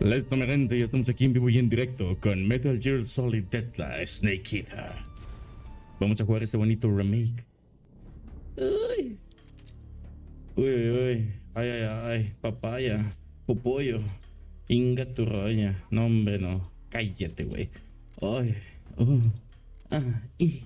Listo, mi gente, ya estamos aquí en vivo y en directo con Metal Gear Solid Deadline Snake Eater. Vamos a jugar este bonito remake. Uy, uy, uy, ay, ay, ay, papaya, popollo, inga tu roña. No, hombre, no, cállate, güey. Ay, ah, y.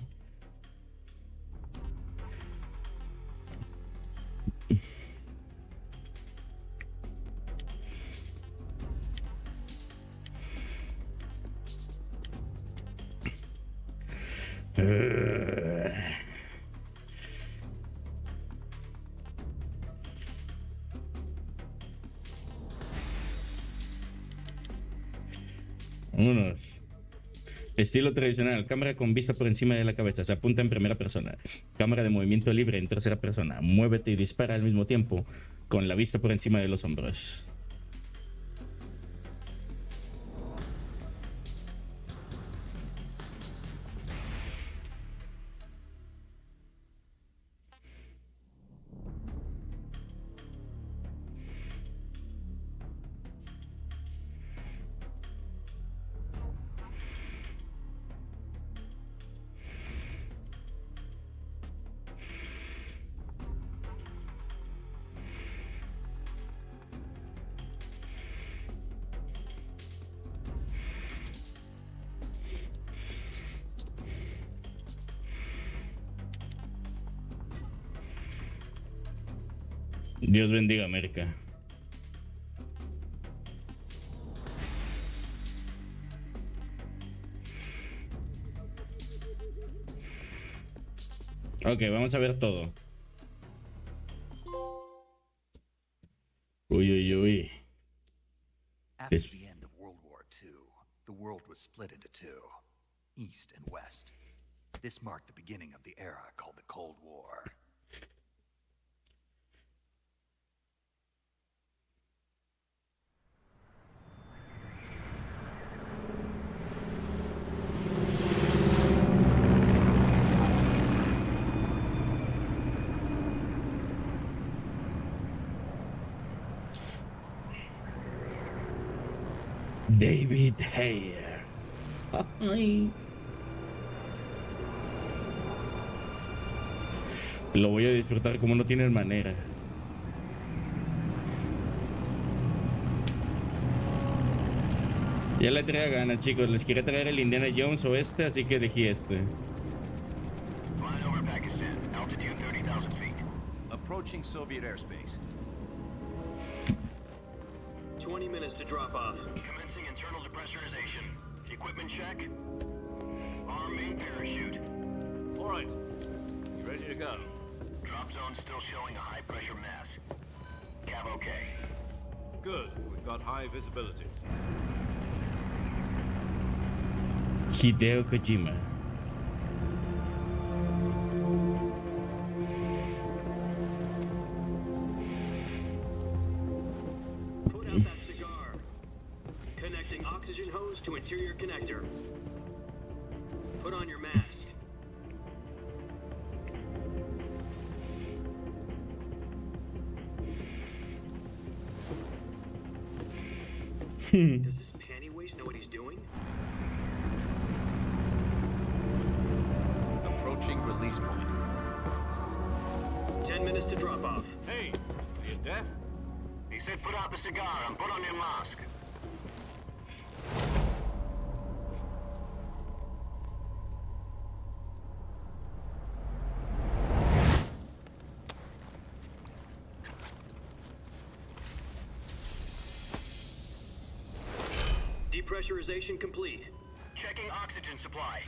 Vámonos. Estilo tradicional, cámara con vista por encima de la cabeza, se apunta en primera persona. Cámara de movimiento libre en tercera persona, muévete y dispara al mismo tiempo, con la vista por encima de los hombros. Dios bendiga América. Ok, vamos a ver todo. Uy, uy, uy. After the end of World War II, the world was split into two, East and West. This marked the beginning of the era called the Cold War. David Hayer. Ay. Lo voy a disfrutar como no tienen manera. Ya le traía ganas, chicos. Les quería traer el Indiana Jones o este, así que elegí este. Flying over Pakistan, altitude 30,000 feet. Approaching Soviet airspace. 20 minutes to drop off. Commencing internal depressurization. Equipment check. Arm main parachute. All right. You ready to go? Drop zone still showing a high pressure mass. Cav okay. Good. We've got high visibility. Hideo Kojima. Put out that cigar. Connecting oxygen hose to interior connector. Put on your mask. Does this panty waste know what he's doing? Approaching release point. 10 minutes to drop off. Hey, are you deaf? He said put out the cigar and put on your mask. Depressurization complete. Checking oxygen supply.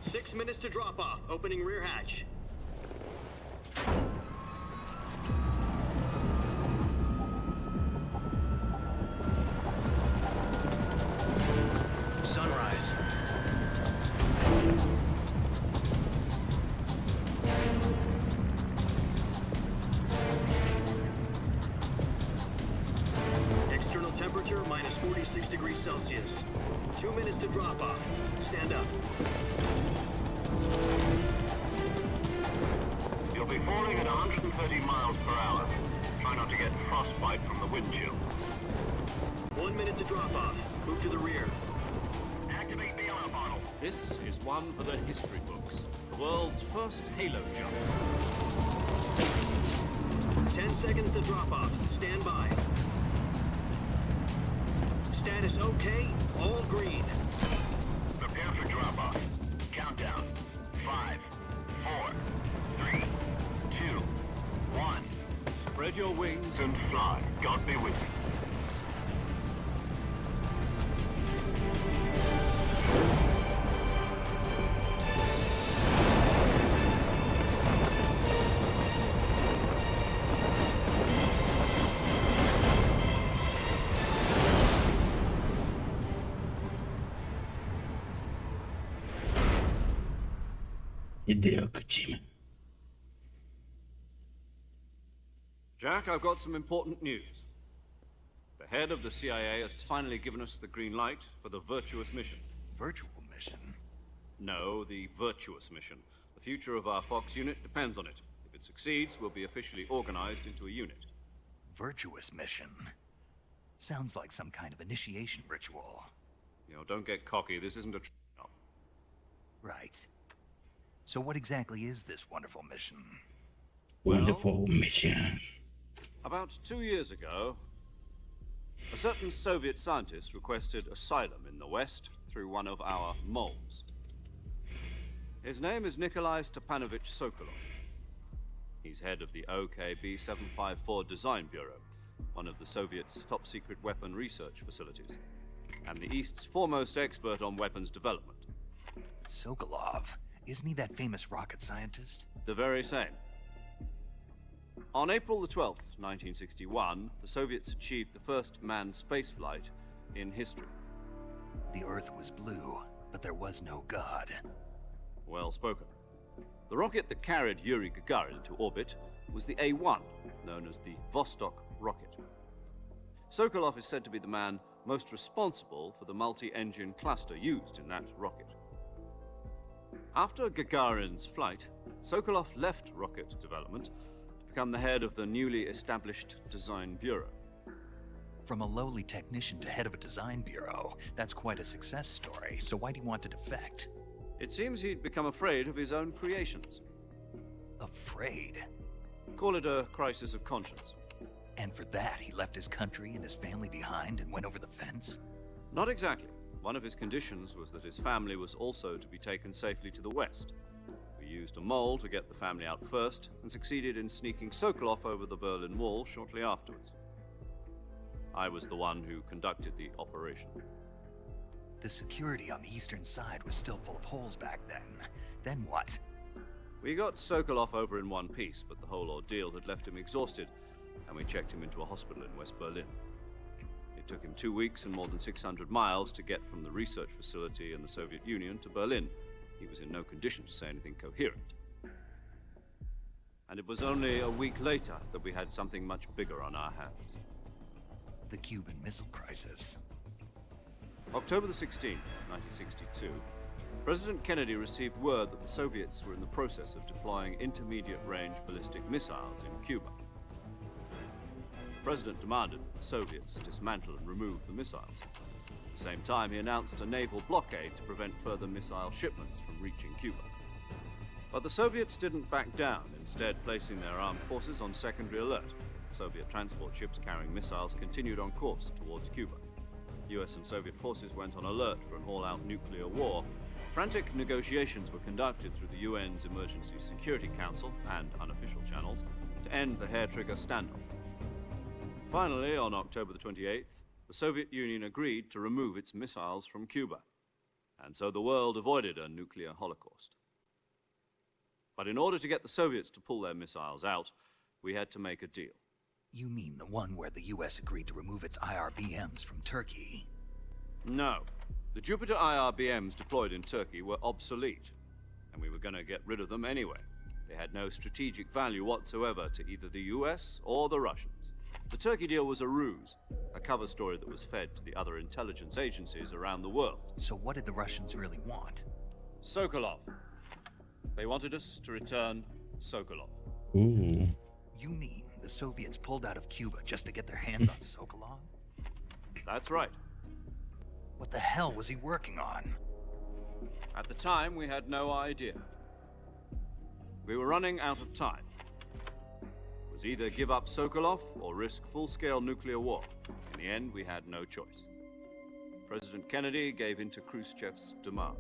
6 minutes to drop off. Opening rear hatch. Sunrise. External temperature minus 46 degrees Celsius. 2 minutes to drop off. Stand up. You'll be falling at 130 miles per hour. Try not to get frostbite from the wind chill. 1 minute to drop off. Move to the rear. Activate bailout bottle. This is one for the history books. The world's first halo jump. 10 seconds to drop off. Stand by. Status okay. All green. Prepare for drop off. Countdown. 5, 4, 3, 2, 1. Spread your wings And fly. God be with you. Hideo Kojima. Jack, I've got some important news. The head of the CIA has finally given us the green light for the virtuous mission. Virtual mission? No, the virtuous mission. The future of our Fox unit depends on it. If it succeeds, we'll be officially organized into a unit. Virtuous mission? Sounds like some kind of initiation ritual. You know, don't get cocky. This isn't a trial. Right. So what exactly is this wonderful mission? Wonderful mission. About 2 years ago, a certain Soviet scientist requested asylum in the West through one of our moles. His name is Nikolai Stepanovich Sokolov. He's head of the OKB-754 Design Bureau, one of the Soviets' top-secret weapon research facilities, and the East's foremost expert on weapons development. Sokolov? Isn't he that famous rocket scientist? The very same. On April the 12th, 1961, the Soviets achieved the first manned spaceflight in history. The Earth was blue, but there was no God. Well spoken. The rocket that carried Yuri Gagarin into orbit was the A-1, known as the Vostok rocket. Sokolov is said to be the man most responsible for the multi-engine cluster used in that rocket. After Gagarin's flight, Sokolov left rocket development to become the head of the newly established Design Bureau. From a lowly technician to head of a design bureau, that's quite a success story, so why do you want to defect? It seems he'd become afraid of his own creations. Afraid? Call it a crisis of conscience. And for that, he left his country and his family behind and went over the fence? Not exactly. One of his conditions was that his family was also to be taken safely to the West. We used a mole to get the family out first, and succeeded in sneaking Sokolov over the Berlin Wall shortly afterwards. I was the one who conducted the operation. The security on the eastern side was still full of holes back then. Then what? We got Sokolov over in one piece, but the whole ordeal had left him exhausted, and we checked him into a hospital in West Berlin. It took him 2 weeks and more than 600 miles to get from the research facility in the Soviet Union to Berlin. He was in no condition to say anything coherent. And it was only a week later that we had something much bigger on our hands. The Cuban Missile Crisis. October the 16th, 1962, President Kennedy received word that the Soviets were in the process of deploying intermediate-range ballistic missiles in Cuba. The President demanded that the Soviets dismantle and remove the missiles. At the same time, he announced a naval blockade to prevent further missile shipments from reaching Cuba. But the Soviets didn't back down, instead placing their armed forces on secondary alert. Soviet transport ships carrying missiles continued on course towards Cuba. US and Soviet forces went on alert for an all-out nuclear war. Frantic negotiations were conducted through the UN's Emergency Security Council and unofficial channels to end the hair-trigger standoff. Finally, on October the 28th, the Soviet Union agreed to remove its missiles from Cuba, and so the world avoided a nuclear holocaust. But in order to get the Soviets to pull their missiles out, we had to make a deal. You mean the one where the US agreed to remove its IRBMs from Turkey? No. The Jupiter IRBMs deployed in Turkey were obsolete, and we were going to get rid of them anyway. They had no strategic value whatsoever to either the US or the Russians. The Turkey deal was a ruse, a cover story that was fed to the other intelligence agencies around the world. So what did the Russians really want? Sokolov. They wanted us to return Sokolov. You mean the Soviets pulled out of Cuba just to get their hands on Sokolov? That's right. What the hell was he working on? At the time, we had no idea. We were running out of time. It was either give up Sokolov or risk full-scale nuclear war. In the end, we had no choice. President Kennedy gave in to Khrushchev's demand.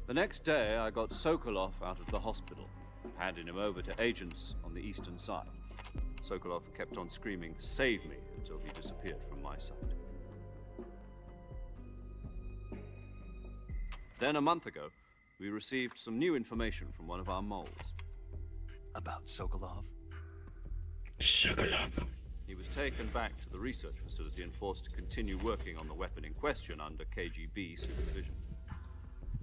The next day, I got Sokolov out of the hospital, handing him over to agents on the eastern side. Sokolov kept on screaming, "Save me," until he disappeared from my sight. Then a month ago, we received some new information from one of our moles. About Sokolov? Sokolov. He was taken back to the research facility and forced to continue working on the weapon in question under KGB supervision.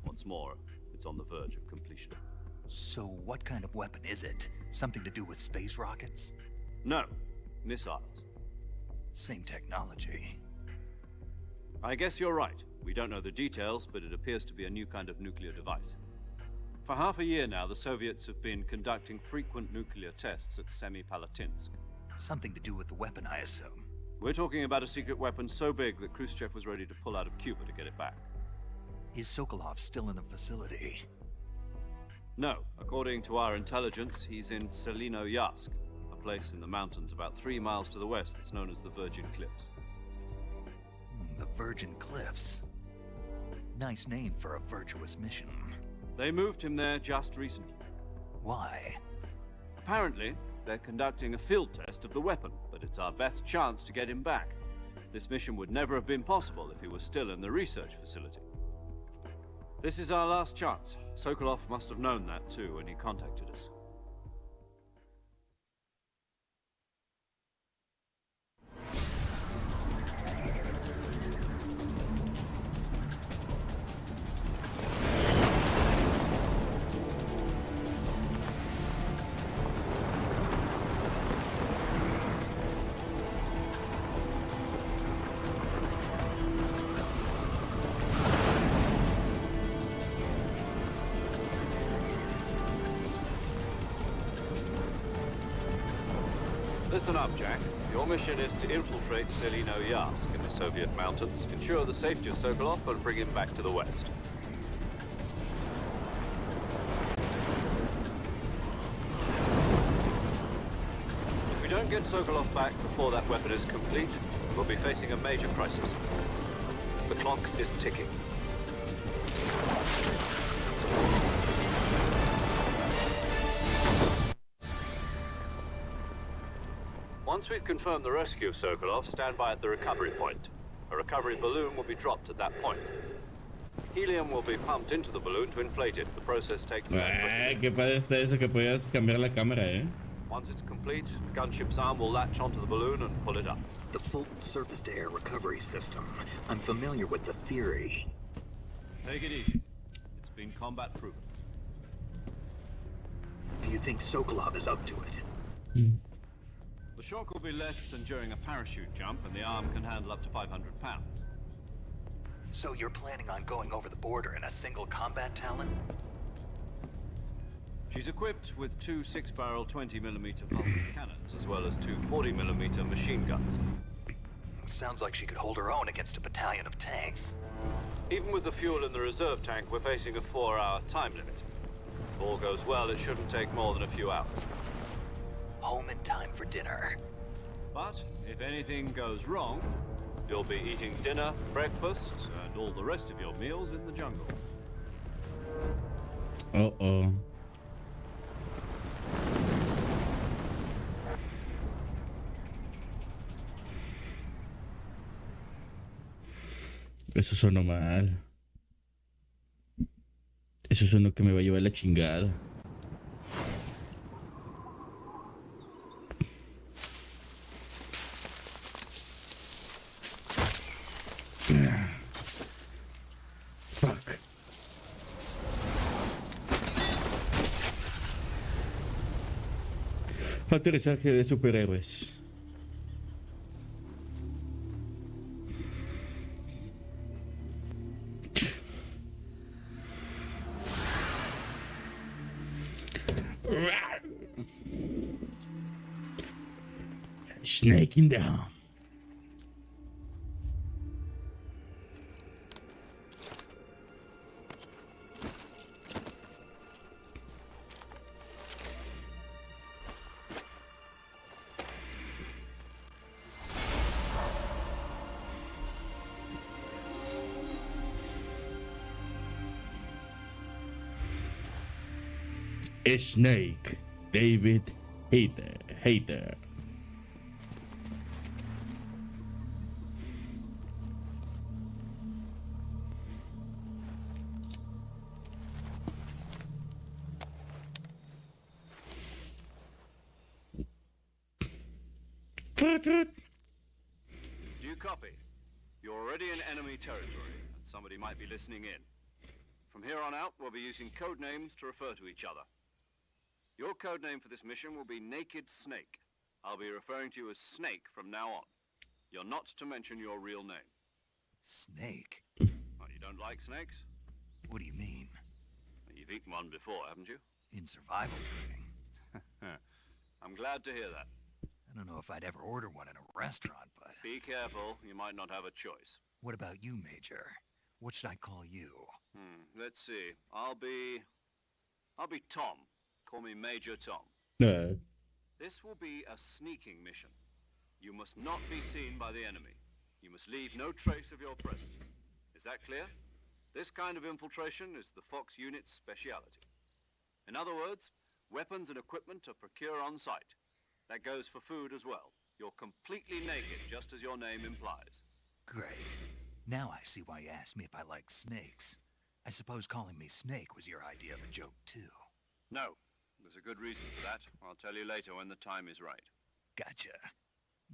Once more, it's on the verge of completion. So what kind of weapon is it? Something to do with space rockets? No, missiles. Same technology. I guess you're right. We don't know the details, but it appears to be a new kind of nuclear device. For half a year now, the Soviets have been conducting frequent nuclear tests at Semipalatinsk. Something to do with the weapon, I assume. We're talking about a secret weapon so big that Khrushchev was ready to pull out of Cuba to get it back. Is Sokolov still in the facility? No, according to our intelligence, he's in Selino-Yarsk, a place in the mountains about 3 miles to the west that's known as the Virgin Cliffs. The Virgin Cliffs. Nice name for a virtuous mission. They moved him there just recently. Why? Apparently, they're conducting a field test of the weapon, but it's our best chance to get him back. This mission would never have been possible if he was still in the research facility. This is our last chance. Sokolov must have known that too when he contacted us. Listen up, Jack. Your mission is to infiltrate Selino-Yarsk in the Soviet mountains, ensure the safety of Sokolov, and bring him back to the west. If we don't get Sokolov back before that weapon is complete, we'll be facing a major crisis. The clock is ticking. Once we've confirmed the rescue of Sokolov, stand by at the recovery point. A recovery balloon will be dropped at that point. Helium will be pumped into the balloon to inflate it. The process takes about 20 minutes. Qué padre está eso que podías cambiar la cámara, eh. Once it's complete, the gunship's arm will latch onto the balloon and pull it up. The Fulton surface-to-air recovery system. I'm familiar with the theory. Take it easy. It's been combat proven. Do you think Sokolov is up to it? The shock will be less than during a parachute jump, and the arm can handle up to 500 pounds. So you're planning on going over the border in a single combat Talon? She's equipped with 2 6-barrel 20mm Vulcan cannons, as well as 2 40mm machine guns. Sounds like she could hold her own against a battalion of tanks. Even with the fuel in the reserve tank, we're facing a 4-hour time limit. If all goes well, it shouldn't take more than a few hours. Home in time for dinner. But if anything goes wrong, you'll be eating dinner, breakfast, and all the rest of your meals in the jungle. Uh-oh. Eso sonó mal. Eso sonó que me va a llevar la chingada. Fuck. Aterrizaje de superhéroes. Snake in the home. Snake, David Hater. Do you copy? You're already in enemy territory, and somebody might be listening in. From here on out, we'll be using code names to refer to each other. Your code name for this mission will be Naked Snake. I'll be referring to you as Snake from now on. You're not to mention your real name. Snake? Oh, you don't like snakes? What do you mean? You've eaten one before, haven't you? In survival training. I'm glad to hear that. I don't know if I'd ever order one in a restaurant, but... Be careful, you might not have a choice. What about you, Major? What should I call you? Let's see. I'll be Tom. Call me Major Tom. No. This will be a sneaking mission. You must not be seen by the enemy. You must leave no trace of your presence. Is that clear? This kind of infiltration is the Fox unit's speciality. In other words, weapons and equipment are procured on site. That goes for food as well. You're completely naked, just as your name implies. Great. Now I see why you asked me if I like snakes. I suppose calling me Snake was your idea of a joke, too. No. There's a good reason for that. I'll tell you later when the time is right. Gotcha.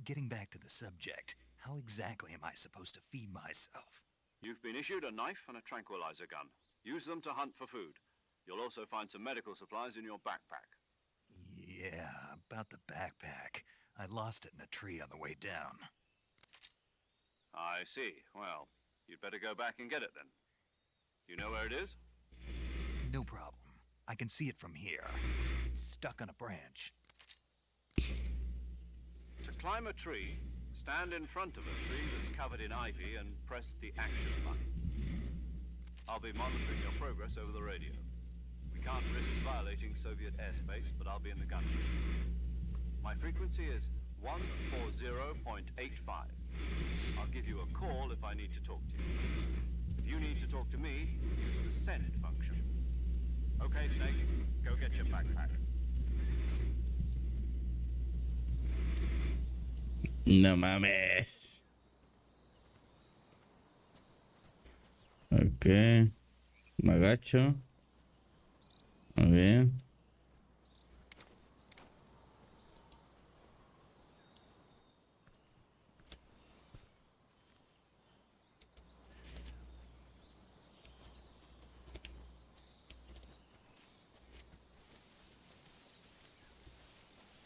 Getting back to the subject, how exactly am I supposed to feed myself? You've been issued a knife and a tranquilizer gun. Use them to hunt for food. You'll also find some medical supplies in your backpack. Yeah, about the backpack. I lost it in a tree on the way down. I see. Well, you'd better go back and get it then. You know where it is? No problem. I can see it from here. It's stuck on a branch. To climb a tree, stand in front of a tree that's covered in ivy and press the action button. I'll be monitoring your progress over the radio. We can't risk violating Soviet airspace, but I'll be in the gun. My frequency is 140.85. I'll give you a call if I need to talk to you. If you need to talk to me, use the send function. Okay, Snake, go get your backpack. No mames. Ok. Me agacho. Muy bien.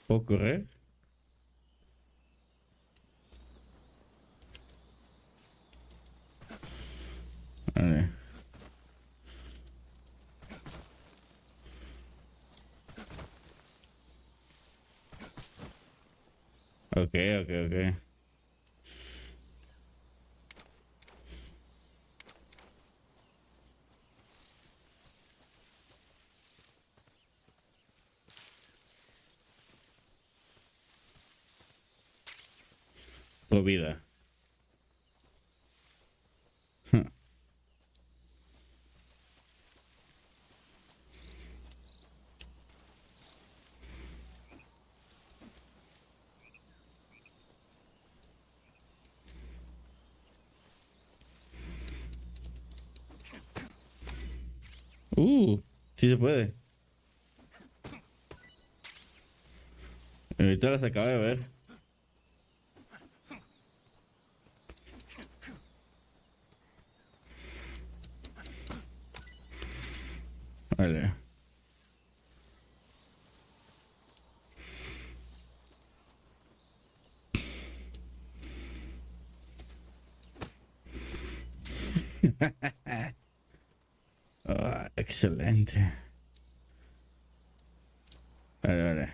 ¿Puedo correr? Vale. Ok. Tu vida. Sí se puede. Ahorita las acabo de ver. Vale. Excelente. Vale.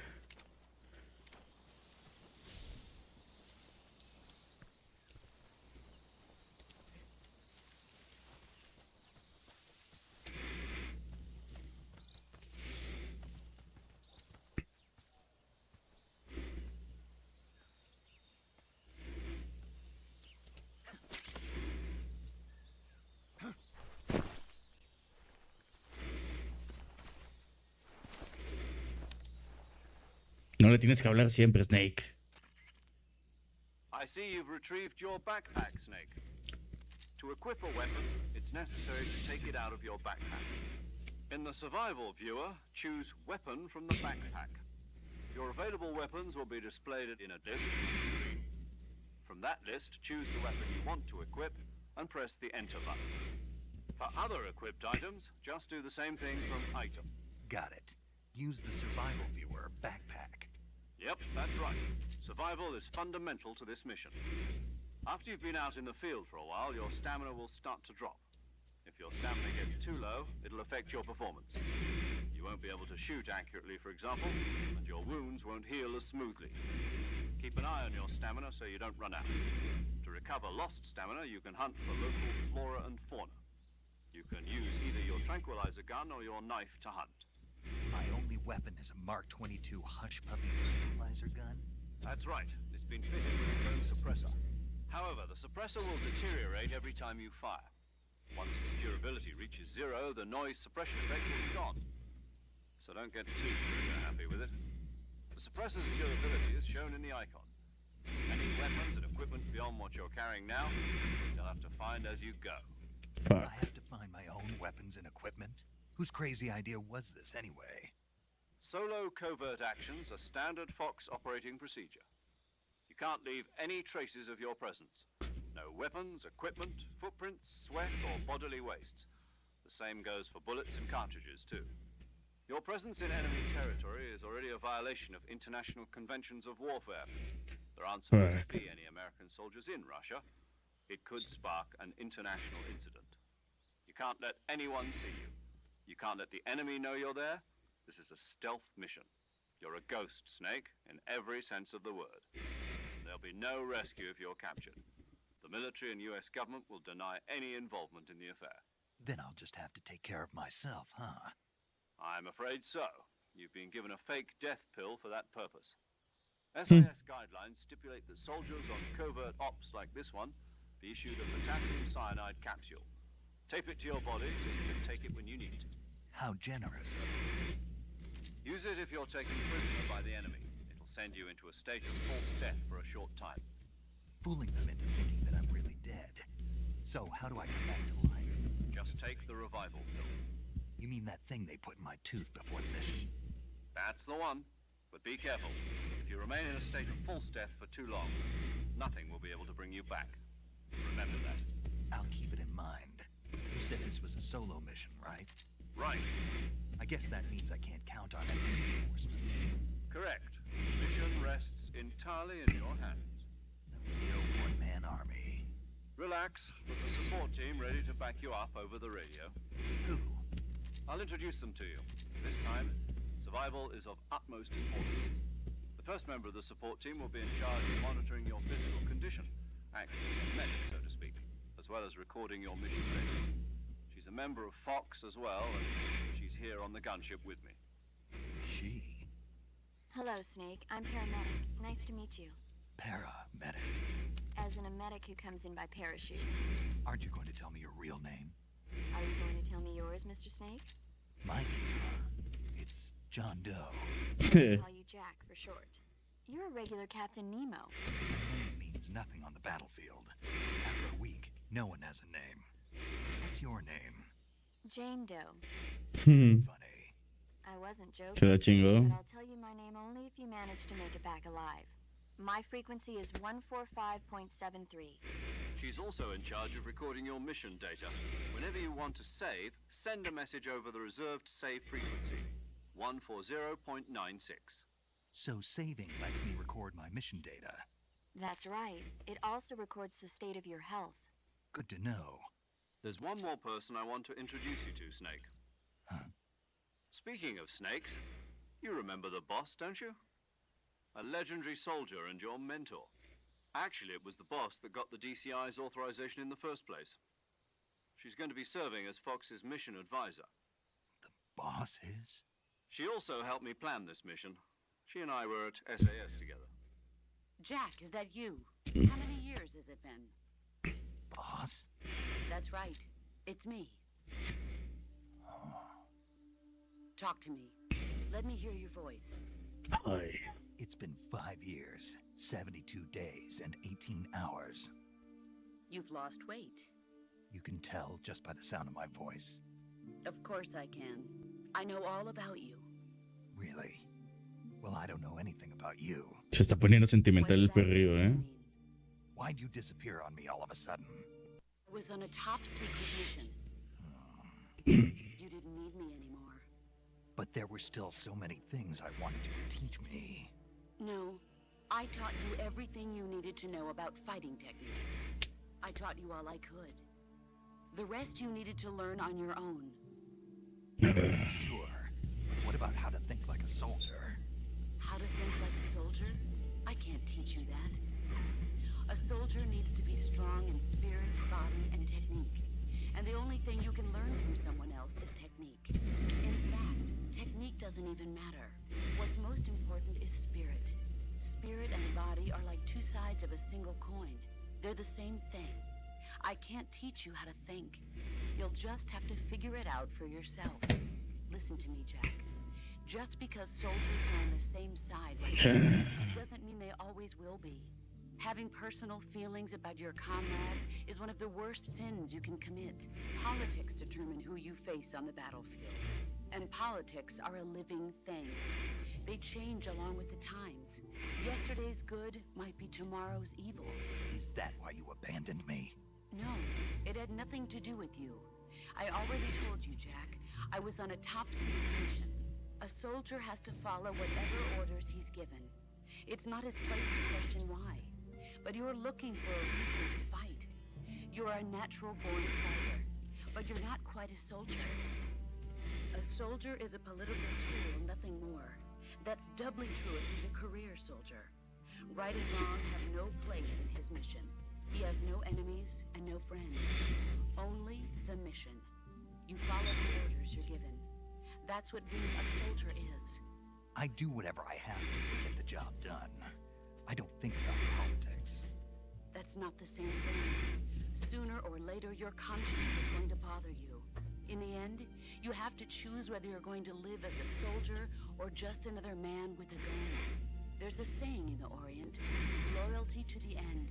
No le tienes que hablar siempre, Snake. I see you've retrieved your backpack, Snake. To equip a weapon, it's necessary to take it out of your backpack. In the survival viewer, choose Weapon from the backpack. Your available weapons will be displayed in a designated screen. From that list, choose the weapon you want to equip and press the Enter button. For other equipped items, just do the same thing from Item. Got it. Use the survival viewer backpack. Yep, that's right. Survival is fundamental to this mission. After you've been out in the field for a while, your stamina will start to drop. If your stamina gets too low, it'll affect your performance. You won't be able to shoot accurately, for example, and your wounds won't heal as smoothly. Keep an eye on your stamina so you don't run out. To recover lost stamina, you can hunt for local flora and fauna. You can use either your tranquilizer gun or your knife to hunt. My only weapon is a Mark 22 Hush Puppy tranquilizer gun? That's right. It's been fitted with its own suppressor. However, the suppressor will deteriorate every time you fire. Once its durability reaches 0, the noise suppression effect will be gone. So don't get too happy with it. The suppressor's durability is shown in the icon. Any weapons and equipment beyond what you're carrying now, you'll have to find as you go. I have to find my own weapons and equipment? Whose crazy idea was this anyway? Solo covert actions are standard Fox operating procedure. You can't leave any traces of your presence. No weapons, equipment, footprints, sweat, or bodily waste. The same goes for bullets and cartridges, too. Your presence in enemy territory is already a violation of international conventions of warfare. There aren't supposed to be any American soldiers in Russia. It could spark an international incident. You can't let anyone see you. You can't let the enemy know you're there. This is a stealth mission. You're a ghost, Snake, in every sense of the word. There'll be no rescue if you're captured. The military and US government will deny any involvement in the affair. Then I'll just have to take care of myself, huh? I'm afraid so. You've been given a fake death pill for that purpose. SAS guidelines stipulate that soldiers on covert ops like this one be issued a potassium cyanide capsule. Tape it to your body so you can take it when you need to. How generous. Use it if you're taken prisoner by the enemy. It'll send you into a state of false death for a short time. Fooling them into thinking that I'm really dead. So how do I come back to life? Just take the revival pill. You mean that thing they put in my tooth before the mission? That's the one. But be careful. If you remain in a state of false death for too long, nothing will be able to bring you back. Remember that. I'll keep it in mind. You said this was a solo mission, right? Right. I guess that means I can't count on any reinforcements. Correct. The mission rests entirely in your hands. The real one-man army. Relax. There's a support team ready to back you up over the radio. Who? I'll introduce them to you. This time, survival is of utmost importance. The first member of the support team will be in charge of monitoring your physical condition, acting as a medic, so to speak, as well as recording your mission data. She's a member of Fox as well, and she's here on the gunship with me. She? Hello, Snake. I'm paramedic. Nice to meet you. Paramedic. As in a medic who comes in by parachute. Aren't you going to tell me your real name? Are you going to tell me yours, Mr. Snake? My name, it's John Doe. I'll call you Jack for short. You're a regular Captain Nemo. My name means nothing on the battlefield. After a week, no one has a name. What's your name? Jane Doe. Funny. I wasn't joking. Se la chingó. But I'll tell you my name only if you manage to make it back alive. My frequency is 145.73. She's also in charge of recording your mission data. Whenever you want to save, send a message over the reserved save frequency, 140.96. So saving lets me record my mission data. That's right. It also records the state of your health. Good to know. There's one more person I want to introduce you to, Snake. Huh? Speaking of snakes, you remember the boss, don't you? A legendary soldier and your mentor. Actually, it was the boss that got the DCI's authorization in the first place. She's going to be serving as Fox's mission advisor. The boss is? She also helped me plan this mission. She and I were at SAS together. Jack, is that you? How many years has it been? Boss? That's right. It's me. Talk to me. Let me hear your voice. Ay. It's been 5 years, 72 days, and 18 hours. You've lost weight. You can tell just by the sound of my voice. Of course I can. I know all about you. Really? Well, I don't know anything about you. Se está poniendo sentimental el What did that perrillo, supposed to ¿eh? mean? Why'd you disappear on me all of a sudden? I was on a top secret mission. You didn't need me anymore. But there were still so many things I wanted you to teach me. No, I taught you everything you needed to know about fighting techniques. I taught you all I could. The rest you needed to learn on your own. Sure. What about how to think like a soldier? How to think like a soldier? I can't teach you that. A soldier needs to be strong in spirit, body, and technique. And the only thing you can learn from someone else is technique. In fact, technique doesn't even matter. What's most important is spirit. Spirit and body are like two sides of a single coin. They're the same thing. I can't teach you how to think. You'll just have to figure it out for yourself. Listen to me, Jack. Just because soldiers are on the same side right now doesn't mean they always will be. Having personal feelings about your comrades is one of the worst sins you can commit. Politics determine who you face on the battlefield. And politics are a living thing. They change along with the times. Yesterday's good might be tomorrow's evil. Is that why you abandoned me? No, it had nothing to do with you. I already told you, Jack. I was on a top-secret mission. A soldier has to follow whatever orders he's given. It's not his place to question why. But you're looking for a reason to fight. You're a natural-born fighter, but you're not quite a soldier. A soldier is a political tool, nothing more. That's doubly true if he's a career soldier. Right and wrong have no place in his mission. He has no enemies and no friends. Only the mission. You follow the orders you're given. That's what being a soldier is. I do whatever I have to get the job done. I don't think about politics. That's not the same thing. Sooner or later, your conscience is going to bother you. In the end, you have to choose whether you're going to live as a soldier or just another man with a gun. There's a saying in the Orient, loyalty to the end.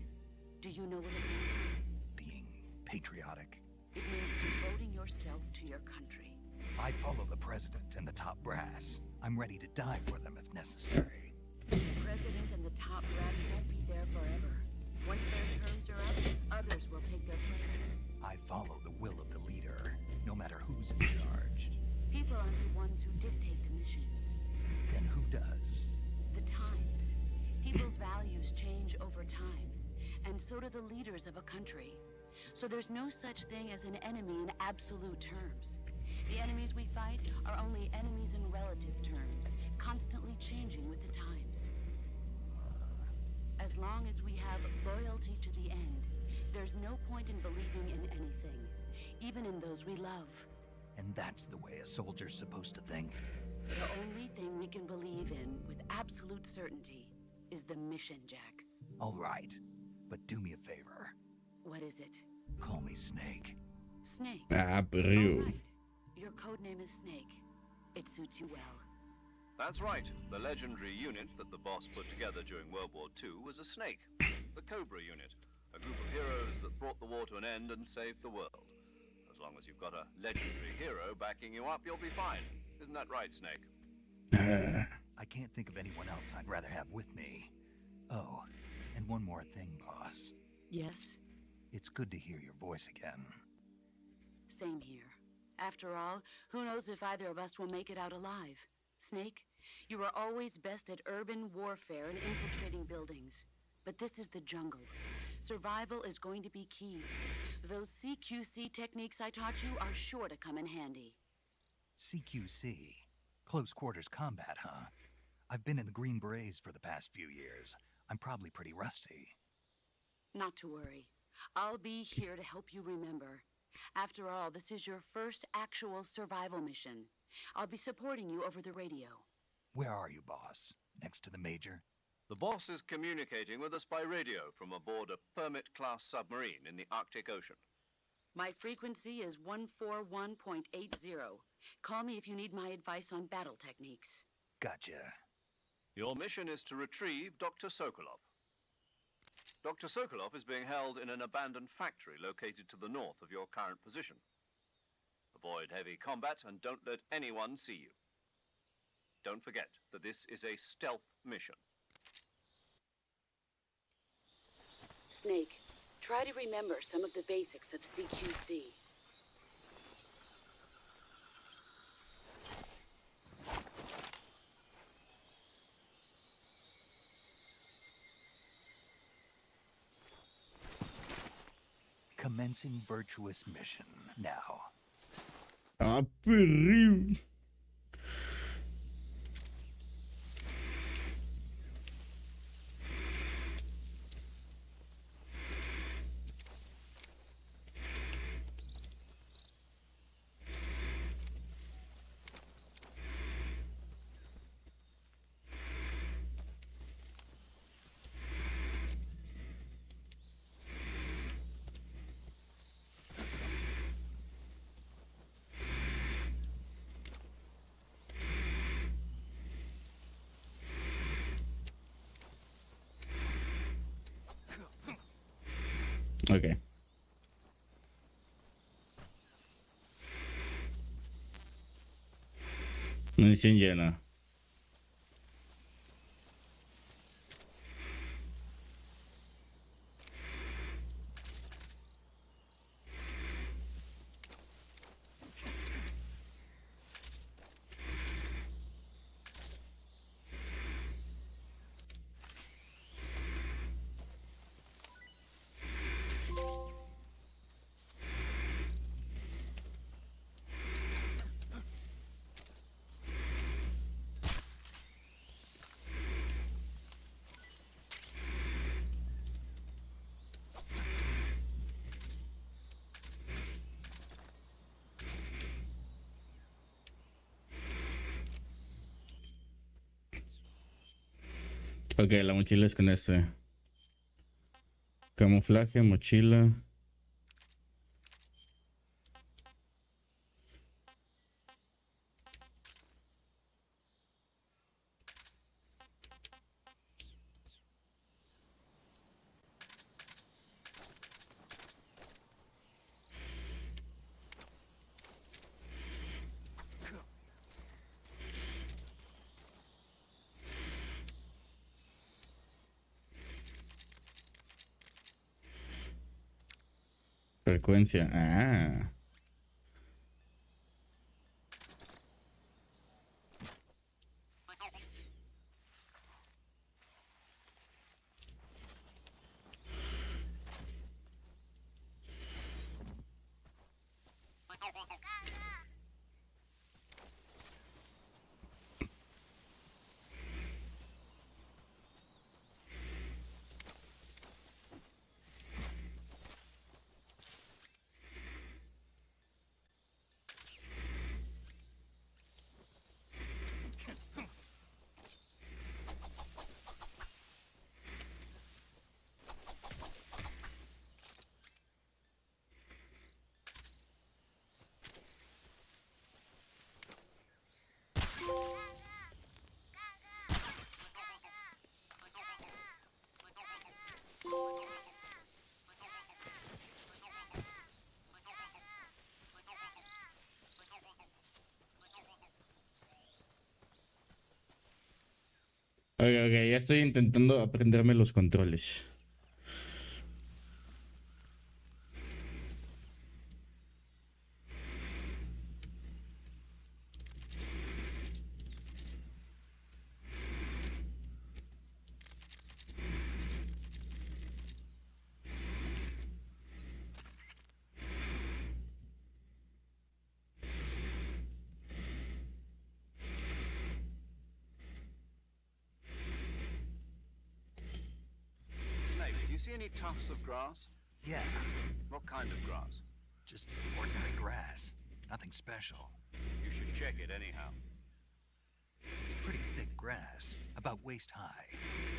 Do you know what it means? Being patriotic. It means devoting yourself to your country. I follow the president and the top brass. I'm ready to die for them if necessary. The president and the top brass won't be there forever. Once their terms are up, others will take their place. I follow the will of the leader, no matter who's in charge. People aren't the ones who dictate the missions. Then who does? The times. People's values change over time, and so do the leaders of a country. So there's no such thing as an enemy in absolute terms. The enemies we fight are only enemies in relative terms, constantly changing with the times. As long as we have loyalty to the end, there's no point in believing in anything, even in those we love. And that's the way a soldier's supposed to think. The only thing we can believe in with absolute certainty is the mission, Jack. All right, but do me a favor. What is it? Call me Snake. Snake. Ah, Oh, perrillo. right. Your code name is Snake. It suits you well. That's right. The legendary unit that the boss put together during World War II was a snake. The Cobra unit. A group of heroes that brought the war to an end and saved the world. As long as you've got a legendary hero backing you up, you'll be fine. Isn't that right, Snake? I can't think of anyone else I'd rather have with me. Oh, and one more thing, boss. Yes? It's good to hear your voice again. Same here. After all, who knows if either of us will make it out alive? Snake, you are always best at urban warfare and infiltrating buildings. But this is the jungle. Survival is going to be key. Those CQC techniques I taught you are sure to come in handy. CQC. Close quarters combat, huh? I've been in the Green Berets for the past few years. I'm probably pretty rusty. Not to worry. I'll be here to help you remember. After all, this is your first actual survival mission. I'll be supporting you over the radio. Where are you, boss? Next to the major? The boss is communicating with us by radio from aboard a Permit-class submarine in the Arctic Ocean. My frequency is 141.80. Call me if you need my advice on battle techniques. Gotcha. Your mission is to retrieve Dr. Sokolov. Dr. Sokolov is being held in an abandoned factory located to the north of your current position. Avoid heavy combat and don't let anyone see you. Don't forget that this is a stealth mission. Snake, try to remember some of the basics of CQC. Commencing virtuous mission now. Ah, perreo. Ok. Munición llena. Ok, la mochila es con este. Camuflaje, mochila. Frecuencia. Ah. Ok, ok, ya estoy intentando aprenderme los controles. Snake, do you see any tufts of grass? Yeah, What kind of grass? just ordinary grass. Nothing special. You should check it anyhow. It's pretty thick grass, about waist high.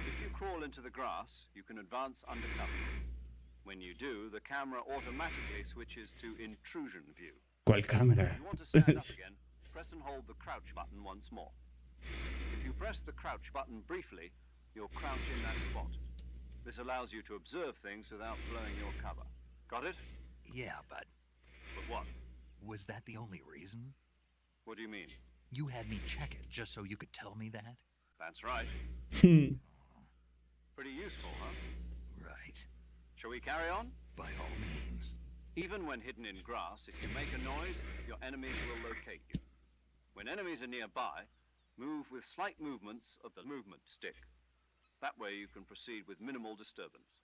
If you crawl into the grass, you can advance under cover. When you do, the camera automatically switches to intrusion view. ¿Cuál cámara? If you want to stand up again, press and hold the crouch button once more. If If you press the crouch button briefly, you'll crouch in that spot. This allows you to observe things without blowing your cover. Got it? Yeah, but But what? was that the only reason? What do you mean? You had me check it just so you could tell me that? That's right. Pretty useful, huh? Right. Shall we carry on? By all means. Even when hidden in grass, if you make a noise, your enemies will locate you. When enemies are nearby, move with slight movements of the movement stick. That way you can proceed with minimal disturbance.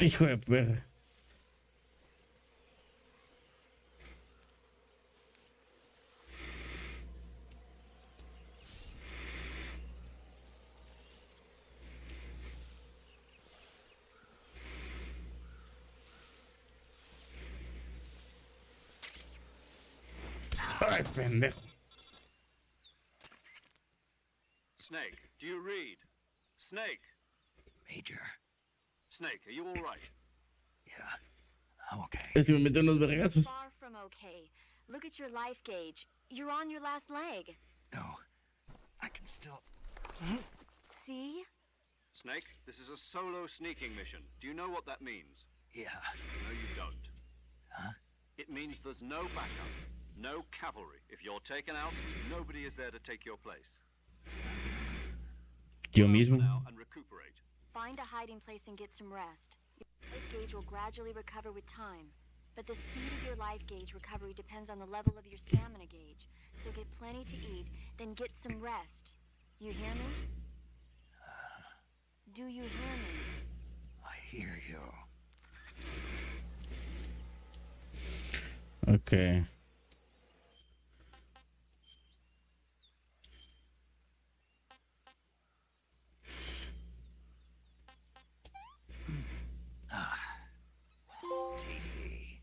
Hijo de perra. Ay, pendejo. Snake, do you read? Snake! Major. Snake, are you all right? Yeah, I'm okay. Es que me metió unos vergazos. Far from okay. Look at your life gauge. You're on your last leg. No, I can still... See? Snake, this is a solo sneaking mission. Do you know what that means? Yeah. No, you don't. Huh? It means there's no backup, no cavalry. If you're taken out, nobody is there to take your place. Yo Go out mismo. for now and recuperate. Find a hiding place and get some rest. Your life gauge will gradually recover with time. But the speed of your life gauge recovery depends on the level of your stamina gauge. So get plenty to eat, then get some rest. You hear me? Do you hear me? I hear you. Okay. Tasty.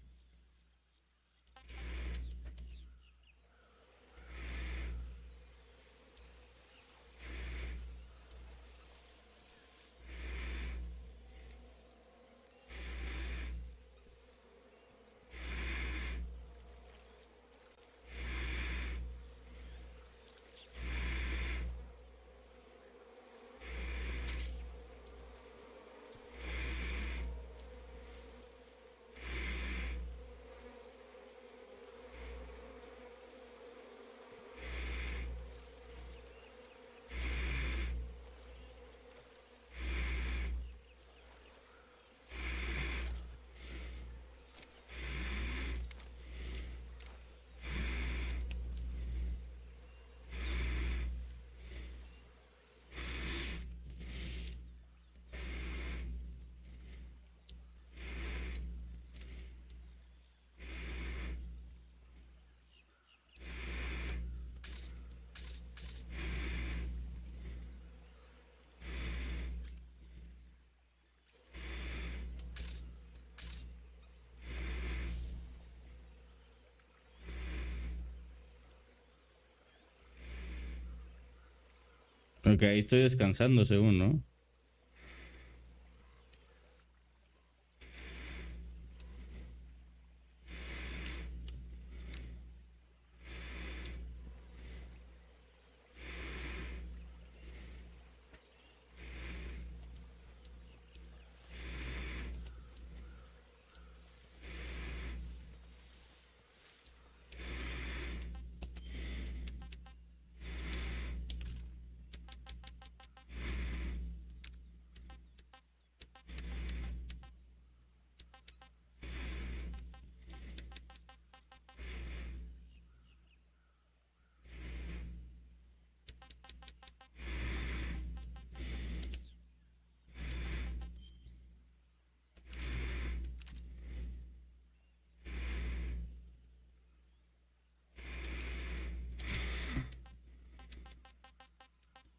Ok, ahí estoy descansando según, ¿no?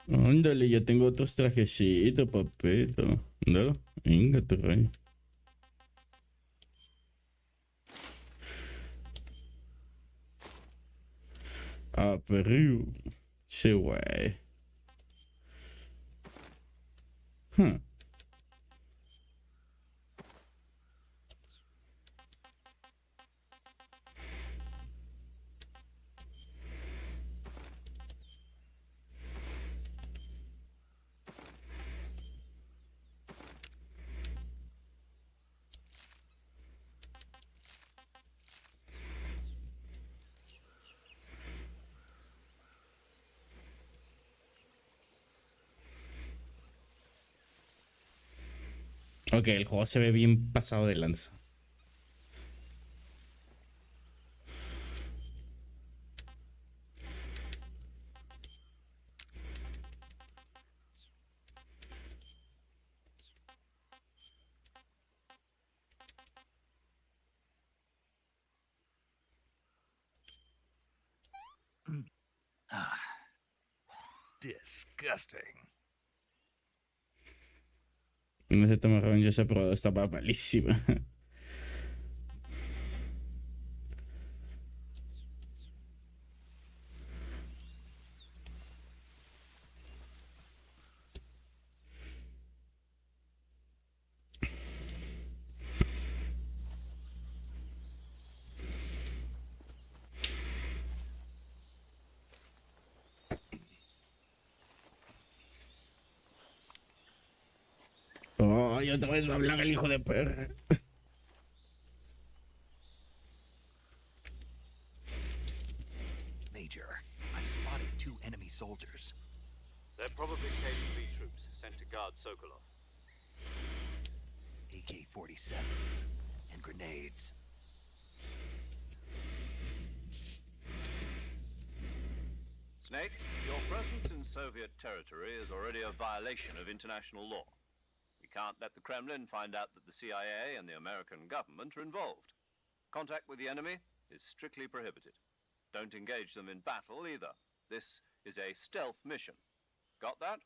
Ándale, ya tengo otros trajecitos, papito. Ándalo, venga, tu rayo. Ah, Perú. Sí, güey. Huh. Ok, el juego se ve bien pasado de lanza. Disgusting. No sé, tomaron yo esa probado, estaba malísima. Oh, y otra vez va a hablar el hijo de perra. Major, I've spotted 2 enemy soldiers. They're probably KGB troops sent to guard Sokolov. AK-47s and grenades. Snake, your presence in Soviet territory is already a violation of international law. We can't let the Kremlin find out that the CIA and the American government are involved. Contact with the enemy is strictly prohibited. Don't engage them in battle either. This is a stealth mission. Got that?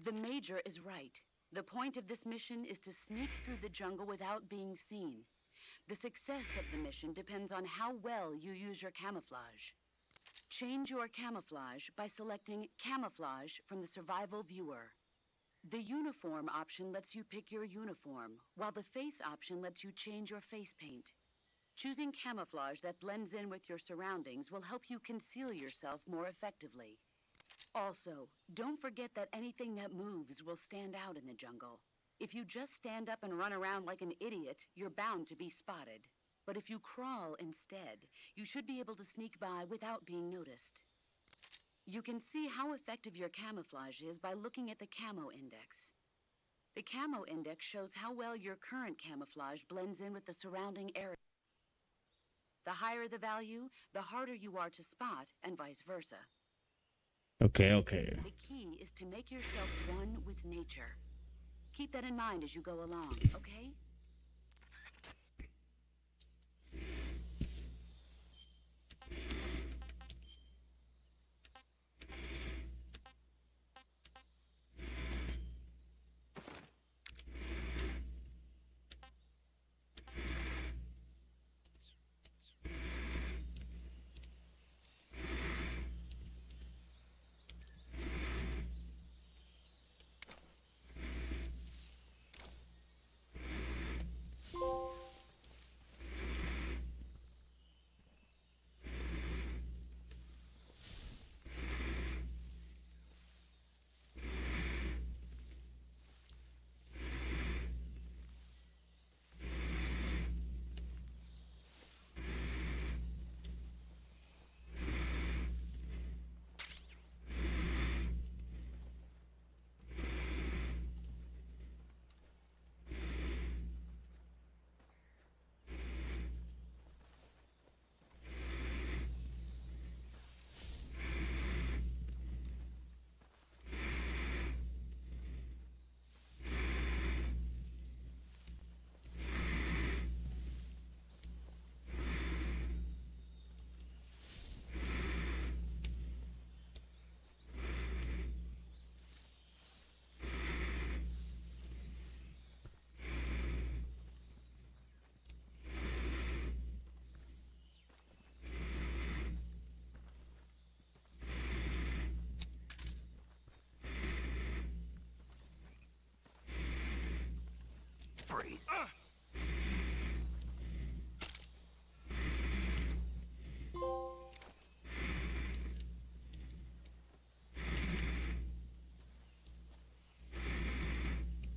The Major is right. The point of this mission is to sneak through the jungle without being seen. The success of the mission depends on how well you use your camouflage. Change your camouflage by selecting Camouflage from the Survival Viewer. The Uniform option lets you pick your uniform, while the Face option lets you change your face paint. Choosing camouflage that blends in with your surroundings will help you conceal yourself more effectively. Also, don't forget that anything that moves will stand out in the jungle. If you just stand up and run around like an idiot, you're bound to be spotted. But if you crawl instead, you should be able to sneak by without being noticed. You can see how effective your camouflage is by looking at the Camo Index. The Camo Index shows how well your current camouflage blends in with the surrounding area. The higher the value, the harder you are to spot, and vice versa. Okay, okay. The key is to make yourself one with nature. Keep that in mind as you go along, okay?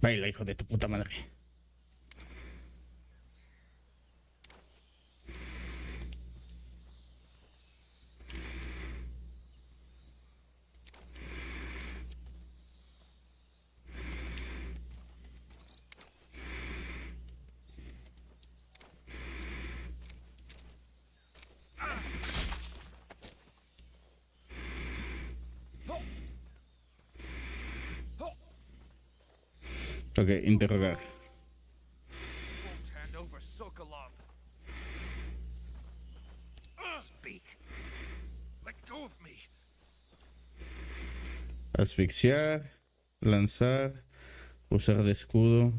Baila, hijo de tu puta madre. Ok, interrogar. Won't hand over Sokolov. Speak. Let go of me. Asfixiar, lanzar, usar de escudo.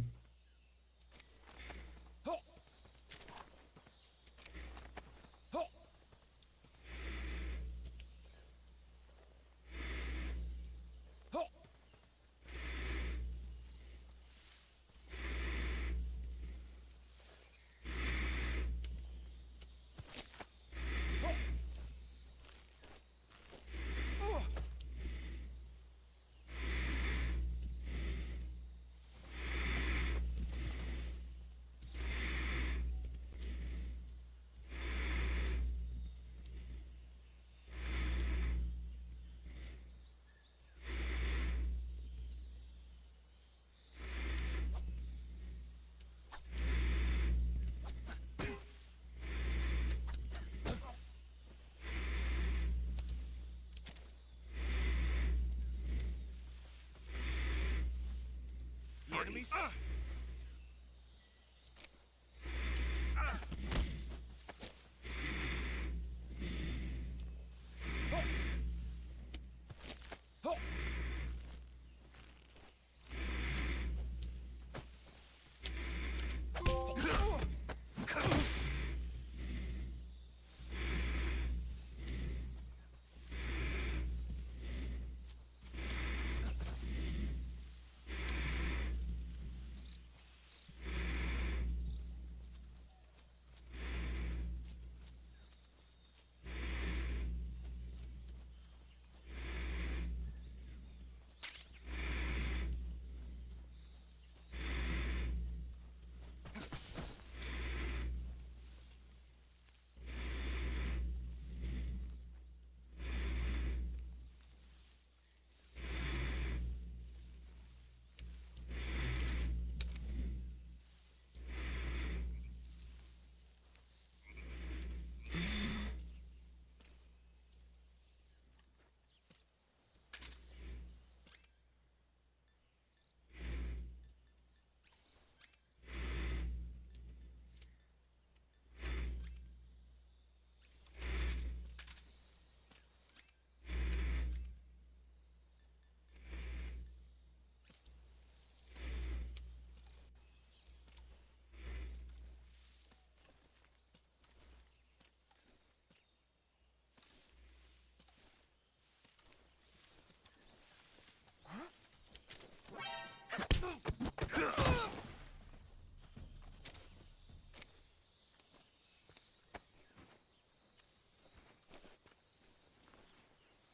The enemies?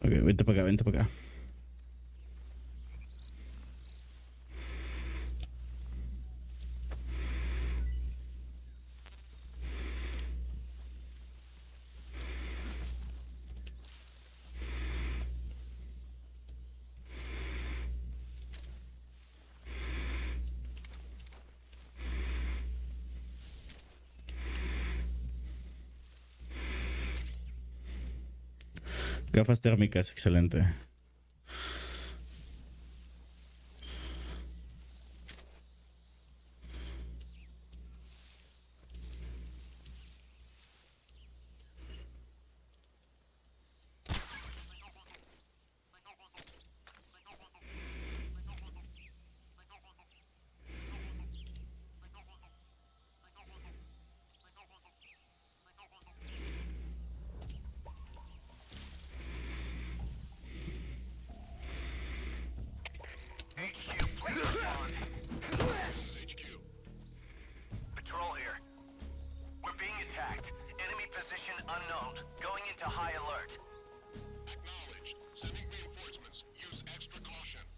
Ok, vente para acá, vente para acá. Gafas térmicas, excelente.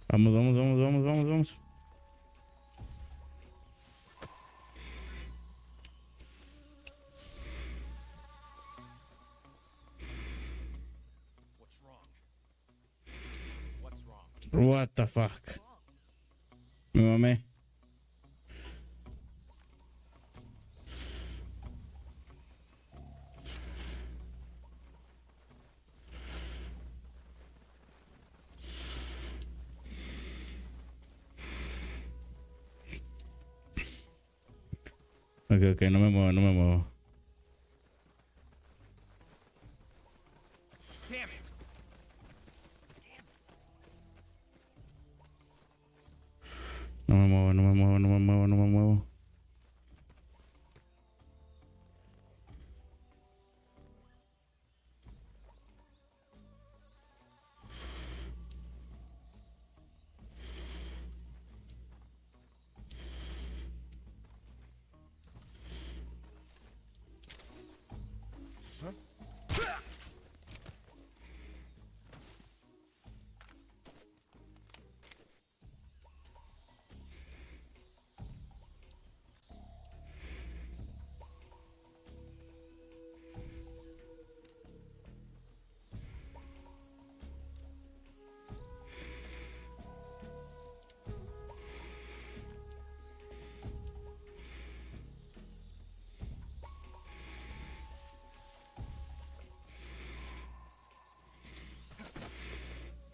Vamos, vamos, vamos, vamos, vamos, vamos. What the fuck? Me mamé. Ok, ok, no me muevo, no me muevo. Damn it! No me muevo, no me muevo, no me muevo, no me muevo.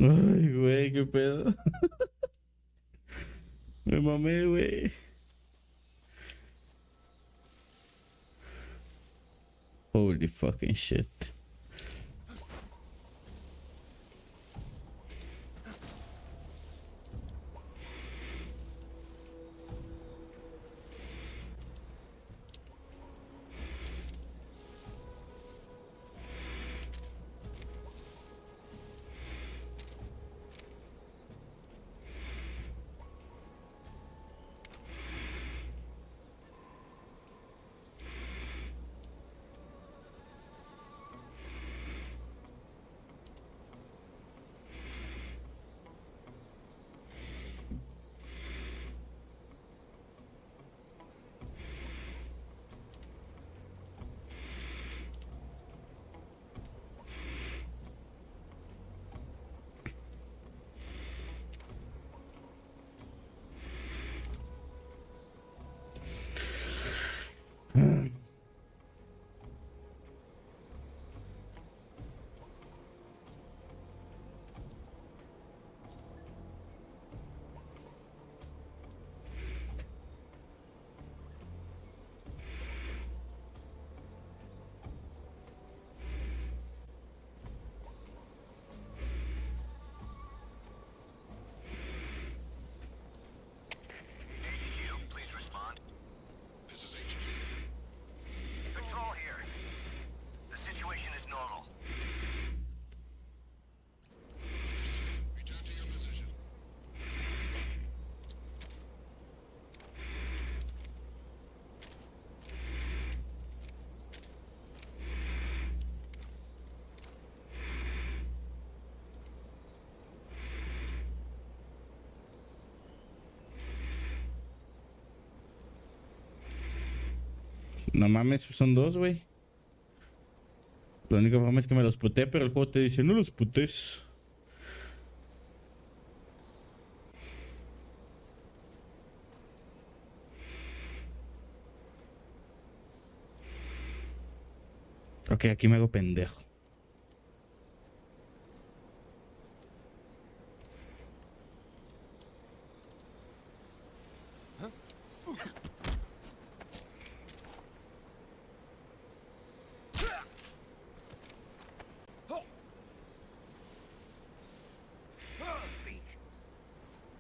Ay, güey, qué pedo. Me mamé, güey. Holy fucking shit. HQ, please respond. This is HQ. Patrol here. The situation is normal. Return to your position. No mames, son dos, güey. La única forma es que me los putee, pero el juego te dice, no los putes. Ok, aquí me hago pendejo.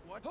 What?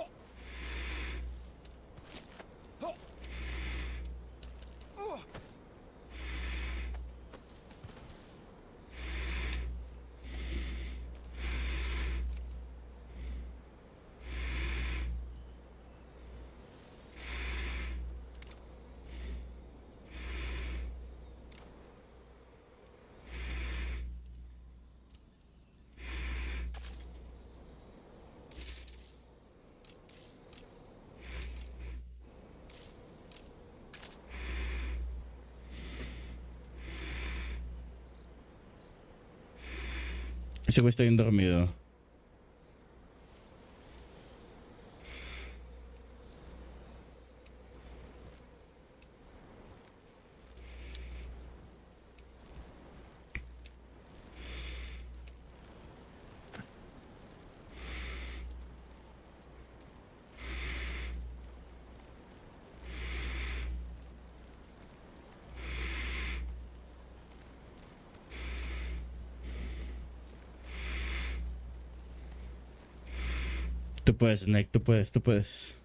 Ese güey está bien dormido. Tú puedes, Snake, tú puedes, tú puedes.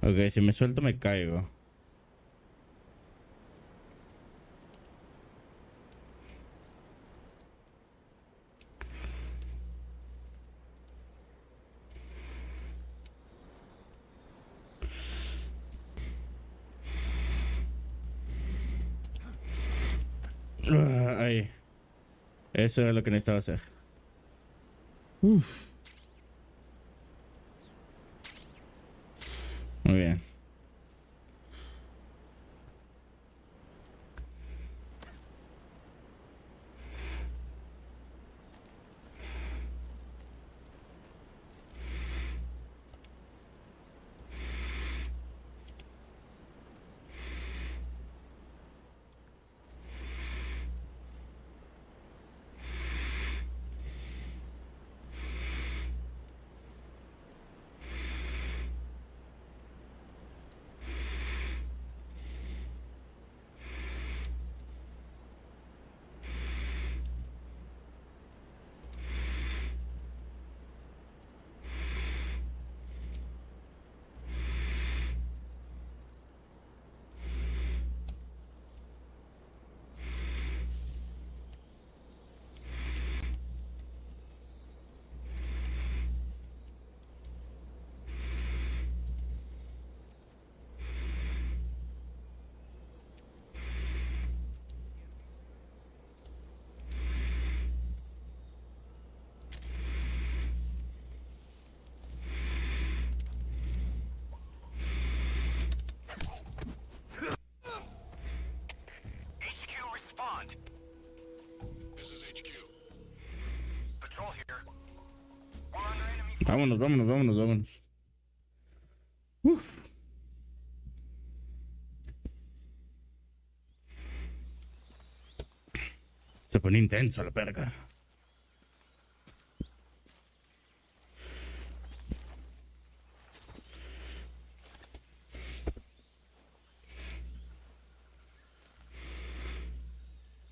Ok, si me suelto me caigo. Ahí. Eso es lo que necesitaba hacer. Uf. Muy bien. HQ, respond. This is HQ. Patrol here. We're under enemy. Vámonos, vámonos, vámonos, vámonos. Uf. Se pone intenso la verga.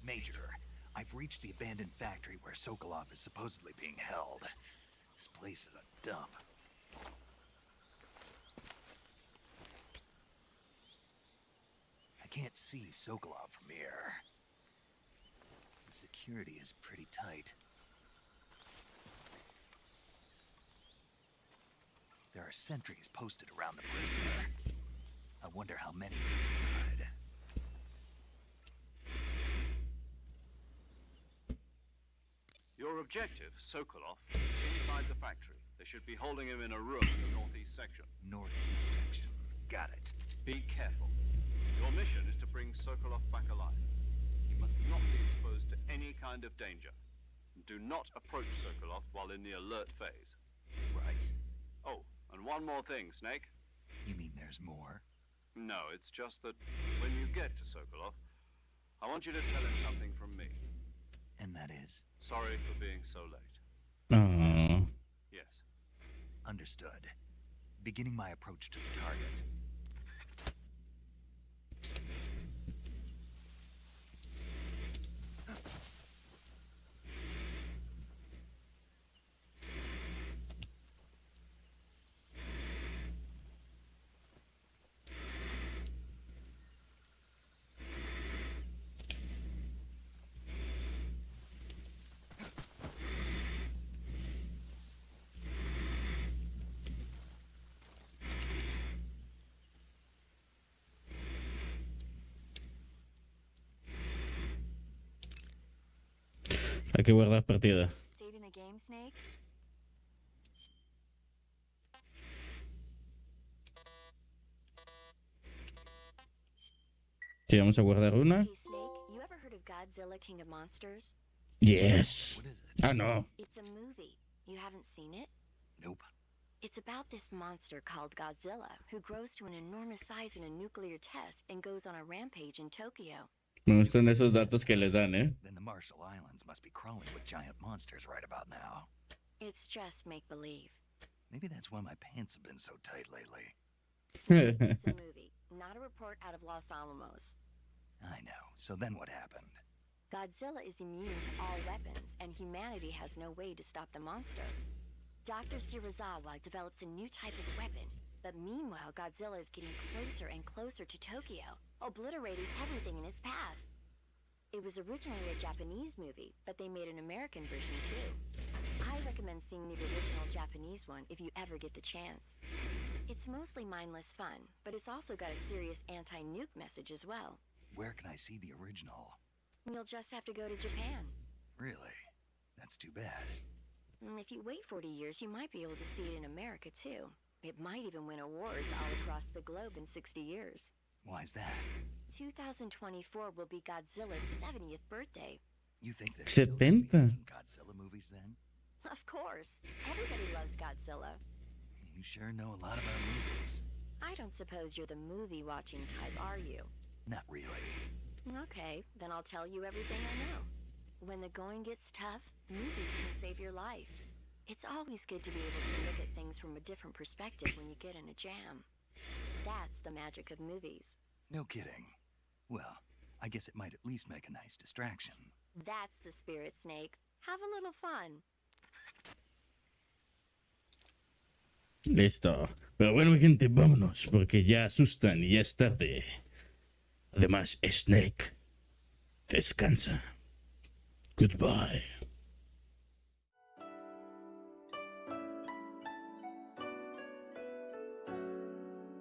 Major, I've reached the abandoned factory where Sokolov is supposedly being held. This place is a dump. I can't see Sokolov from here. The security is pretty tight. There are sentries posted around the perimeter. I wonder how many are inside. Your objective, Sokolov, is inside the factory. They should be holding him in a room in the northeast section. Northeast section. Got it. Be careful. Your mission is to bring Sokolov back alive. He must not be exposed to any kind of danger. Do not approach Sokolov while in the alert phase. Right. Oh, and one more thing, Snake. You mean there's more? No, it's just that when you get to Sokolov, I want you to tell him something from me. And that is? Sorry for being so late. Oh. Yes. Understood. Beginning my approach to the target. Hay que guardar partida. Saving the game going, Snake? Sí, vamos a guardar una. Hey, Snake, you ever heard of Godzilla, King of Monsters? Yes. What is it? Ah, no. It's a movie. You haven't seen it? Nope. It's about this monster called Godzilla, who grows to an enormous size in a nuclear test and goes on a rampage in Tokyo. Me gustan esos datos que le dan, ¿eh? Then the Marshall Islands must be crawling with giant monsters right about now. It's just make-believe. Maybe that's why my pants have been so tight lately. Snake, it's a movie, not a report out of Los Alamos. I know. So then what happened? Godzilla is immune to all weapons, and humanity has no way to stop the monster. Dr. Shirazawa develops a new type of weapon, but meanwhile Godzilla is getting closer and closer to Tokyo, obliterating everything in its path. It was originally a Japanese movie, but they made an American version too. I recommend seeing the original Japanese one if you ever get the chance. It's mostly mindless fun, but it's also got a serious anti-nuke message as well. Where can I see the original? You'll just have to go to Japan. Really? That's too bad. If you wait 40 years, you might be able to see it in America too. It might even win awards all across the globe in 60 years. Why's that? 2024 will be Godzilla's 70th birthday. You think there's still gonna be 70? making Godzilla movies then? Of course. Everybody loves Godzilla. You sure know a lot about movies. I don't suppose you're the movie-watching type, are you? Not really. Okay, then I'll tell you everything I know. When the going gets tough, movies can save your life. It's always good to be able to look at things from a different perspective when you get in a jam. That's the magic of movies. No kidding. Well, I guess it might at least make a nice distraction. That's the spirit, Snake. Have a little fun. Listo. Pero bueno, mi gente, vámonos, porque ya asustan y ya es tarde. Además, Snake, descansa. Goodbye.